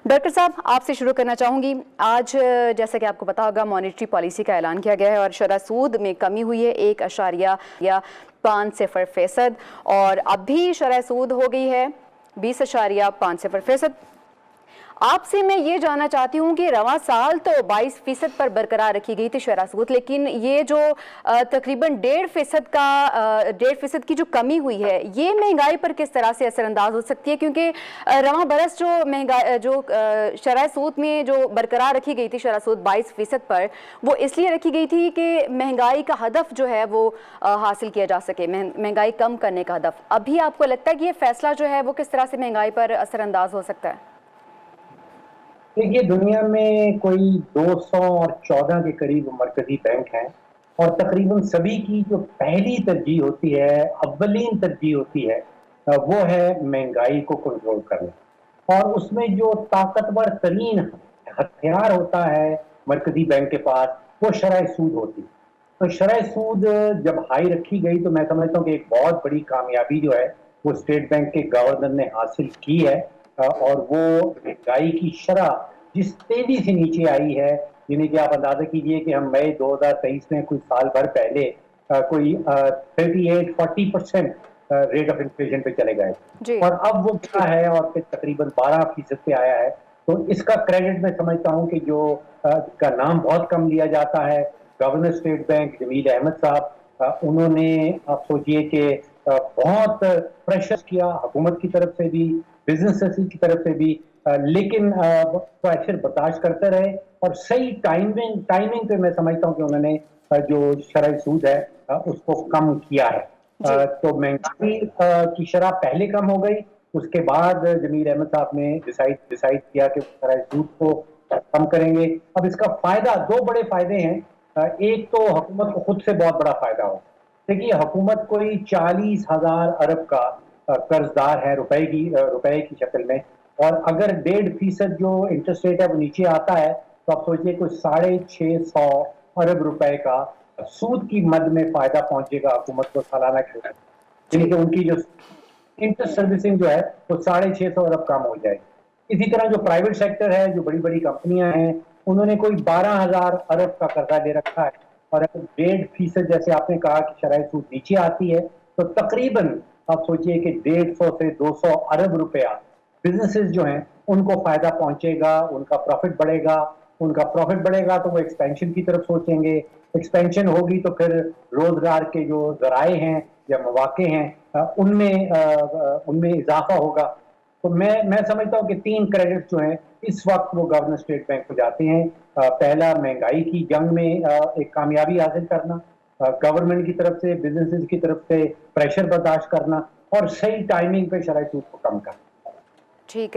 Doctor साहब, आपसे शुरू करना चाहूँगी। आज जैसा कि आपको पता होगा, मॉनेटरी पॉलिसी का ऐलान किया गया है और शरह सूद में कमी हुई है 1.5% और अब भी शरह सूद हो गई है 20.5%। आपसे मैं ये जानना चाहती हूँ कि रवां साल तो 22% पर बरकरार रखी गई थी शरह सूद, लेकिन ये जो तकरीबन 1.5% की जो कमी हुई है, ये महंगाई पर किस तरह से असरअंदाज हो सकती है? क्योंकि रवां बरस जो शरह सूद में जो बरकरार रखी गई थी शरह सूद 22% पर, वो इसलिए रखी गई थी कि महंगाई का हदफ जो है वो हासिल किया जा सके, महंगाई कम करने का हदफ। अभी आपको लगता है कि ये फैसला जो है वो किस तरह से महंगाई पर असरअंदाज हो सकता है? देखिए, दुनिया में कोई 214 के करीब मरकजी बैंक हैं और तकरीबन सभी की जो पहली तरजीह होती है, अव्वलीन तरजीह होती है, वो है महंगाई को कंट्रोल करना। और उसमें जो ताकतवर तरीन हथियार होता है मरकजी बैंक के पास, वो शरह सूद होती है। तो शरह सूद जब हाई रखी गई तो मैं समझता हूँ कि एक बहुत बड़ी कामयाबी जो है वो स्टेट बैंक के गवर्नर ने हासिल की है। और वो महंगाई की शरह जिस तेजी से नीचे आई है, यानी कि आप अंदाजा कीजिए कि हम मई 2023 में कुछ साल भर पहले कोई 38-40% रेट ऑफ इन्फ्लेशन पे चले गए और अब वो क्या है और फिर तकरीबन 12% पे आया है। तो इसका क्रेडिट मैं समझता हूँ कि जो का नाम बहुत कम लिया जाता है, governor state bank Jamil Ahmed sahab, उन्होंने आप सोचिए कि बहुत प्रेशर किया हुकूमत की तरफ से भी, बिजनेस की तरफ से भी, लेकिन प्रेशर बर्दाश्त करते रहे और सही टाइमिंग पे मैं समझता हूँ कि उन्होंने जो शरह सूद है उसको कम किया है। तो महंगाई की शरह पहले कम हो गई, उसके बाद जमील अहमद साहब ने डिसाइड किया कि शरह सूद को कम करेंगे। अब इसका फायदा, दो बड़े फायदे हैं। एक तो हुकूमत को खुद से बहुत बड़ा फायदा हो। देखिए, हुकूमत कोई 40,000 अरब का कर्जदार है रुपए की शक्ल में, और अगर 1.5% जो इंटरेस्ट रेट है वो नीचे आता है तो आप सोचिए कुछ 650 अरब रुपए का सूद की मद में फायदा पहुंचेगा हुकूमत को सालाना के, यानी कि उनकी जो इंटरेस्ट सर्विसिंग जो है वो 650 अरब कम हो जाएगी। इसी तरह जो प्राइवेट सेक्टर है, जो बड़ी बड़ी कंपनियां हैं, उन्होंने कोई 12,000 अरब का कर्जा ले रखा है और अगर 1.5% जैसे आपने कहा कि शरह सूद नीचे आती है तो तकरीबन आप सोचिए कि 150 से 200 अरब रुपया बिजनेसेस जो हैं उनको फायदा पहुंचेगा, उनका प्रॉफिट बढ़ेगा तो वो एक्सपेंशन की तरफ सोचेंगे। एक्सपेंशन होगी तो फिर रोजगार के जो जराए हैं या मौके हैं उनमें इजाफा होगा। तो मैं समझता हूँ कि 3 क्रेडिट जो हैं इस वक्त वो गवर्नर स्टेट बैंक को जाते हैं। पहला, महंगाई की जंग में एक कामयाबी हासिल करना, गवर्नमेंट की तरफ से, बिजनेसेस की तरफ से प्रेशर बर्दाश्त करना और सही टाइमिंग पे शरह सूद को कम करना। ठीक है।